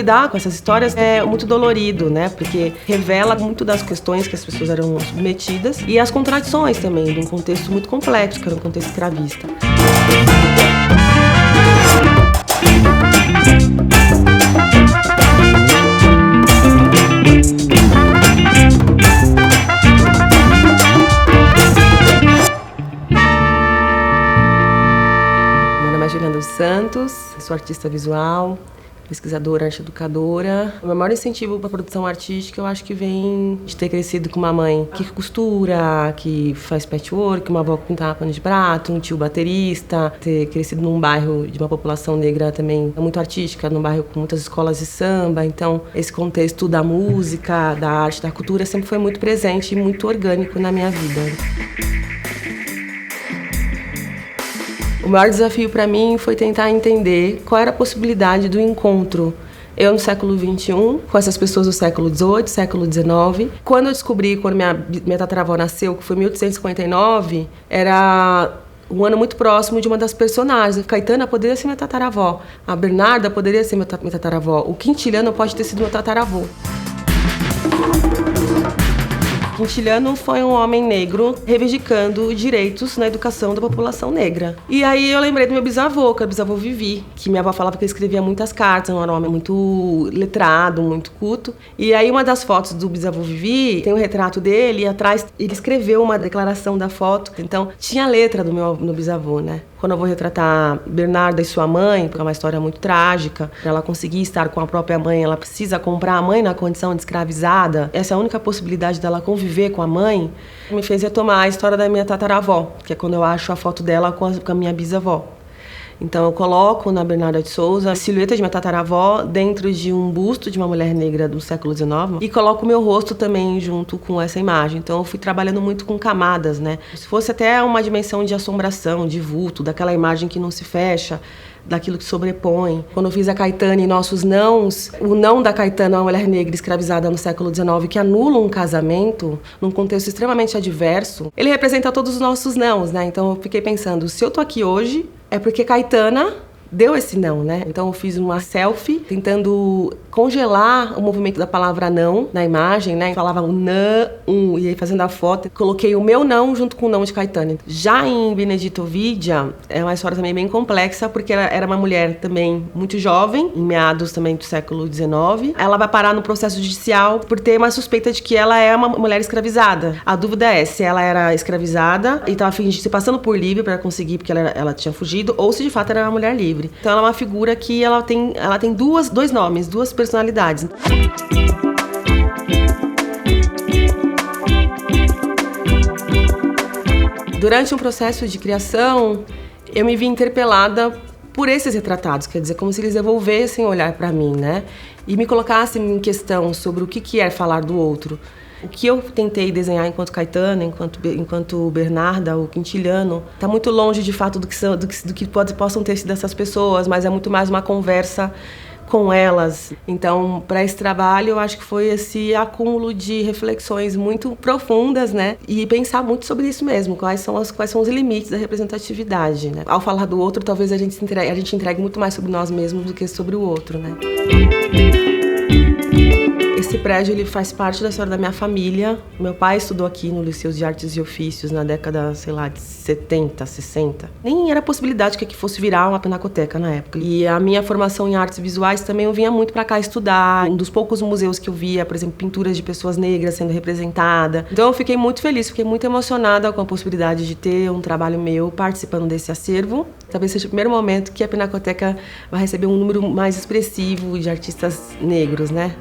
lidar com essas histórias é muito dolorido, né? Porque revela muito das questões que as pessoas eram submetidas e as contradições também de um contexto muito complexo, que era um contexto escravista. Juliana dos Santos, sou artista visual, pesquisadora, arte-educadora. O meu maior incentivo para a produção artística eu acho que vem de ter crescido com uma mãe que costura, que faz patchwork, uma avó que pintava pano de prato, um tio baterista, ter crescido num bairro de uma população negra também muito artística, num bairro com muitas escolas de samba. Então, esse contexto da música, da arte, da cultura sempre foi muito presente e muito orgânico na minha vida. O maior desafio para mim foi tentar entender qual era a possibilidade do encontro. Eu no século XXI, com essas pessoas do século XVIII, século XIX. Quando eu descobri, quando minha tataravó nasceu, que foi em 1859, era um ano muito próximo de uma das personagens. A Caetana poderia ser minha tataravó. A Bernarda poderia ser minha tataravó. O Quintiliano pode ter sido meu tataravô. Quintiliano foi um homem negro reivindicando direitos na educação da população negra. E aí eu lembrei do meu bisavô, que era o bisavô Vivi, que minha avó falava que ele escrevia muitas cartas, era um homem muito letrado, muito culto. E aí uma das fotos do bisavô Vivi, tem um retrato dele e atrás ele escreveu uma declaração da foto. Então tinha a letra do meu bisavô, né? Quando eu vou retratar Bernarda e sua mãe, porque é uma história muito trágica, para ela conseguir estar com a própria mãe, ela precisa comprar a mãe na condição de escravizada. Essa é a única possibilidade dela conviver com a mãe, me fez retomar a história da minha tataravó, que é quando eu acho a foto dela com a minha bisavó. Então eu coloco na Bernarda de Souza a silhueta de minha tataravó dentro de um busto de uma mulher negra do século XIX e coloco o meu rosto também junto com essa imagem. Então eu fui trabalhando muito com camadas, né? Se fosse até uma dimensão de assombração, de vulto, daquela imagem que não se fecha, daquilo que sobrepõe. Quando eu fiz a Caetana e Nossos Nãos, o não da Caetana é uma mulher negra escravizada no século XIX que anula um casamento num contexto extremamente adverso, ele representa todos os nossos nãos, né? Então eu fiquei pensando, se eu tô aqui hoje, é porque Caetana deu esse não, né? Então eu fiz uma selfie tentando congelar o movimento da palavra não na imagem, né? Falava o não, e aí fazendo a foto, coloquei o meu não junto com o não de Caetana. Já em Benedito Ovidia, é uma história também bem complexa, porque ela era uma mulher também muito jovem, em meados também do século XIX. Ela vai parar no processo judicial por ter uma suspeita de que ela é uma mulher escravizada. A dúvida é se ela era escravizada e estava se passando por livre para conseguir, porque ela tinha fugido, ou se de fato era uma mulher livre. Então ela é uma figura que ela tem dois nomes, duas personalidades. Durante um processo de criação, eu me vi interpelada por esses retratados, quer dizer, como se eles devolvessem o olhar para mim, né? E me colocassem em questão sobre o que é falar do outro. O que eu tentei desenhar enquanto Caetana, enquanto Bernarda, o Quintiliano, está muito longe de fato do que possam ter sido essas pessoas, mas é muito mais uma conversa com elas. Então, para esse trabalho, eu acho que foi esse acúmulo de reflexões muito profundas, né? E pensar muito sobre isso mesmo, quais são os limites da representatividade, né? Ao falar do outro, talvez a gente entregue muito mais sobre nós mesmos do que sobre o outro, né? Esse prédio ele faz parte da história da minha família. Meu pai estudou aqui no Liceu de Artes e Ofícios na década, sei lá, de 70, 60. Nem era possibilidade que aqui fosse virar uma pinacoteca na época. E a minha formação em artes visuais também eu vinha muito para cá estudar. Um dos poucos museus que eu via, por exemplo, pinturas de pessoas negras sendo representadas. Então eu fiquei muito feliz, fiquei muito emocionada com a possibilidade de ter um trabalho meu participando desse acervo. Talvez seja o primeiro momento que a pinacoteca vai receber um número mais expressivo de artistas negros, né?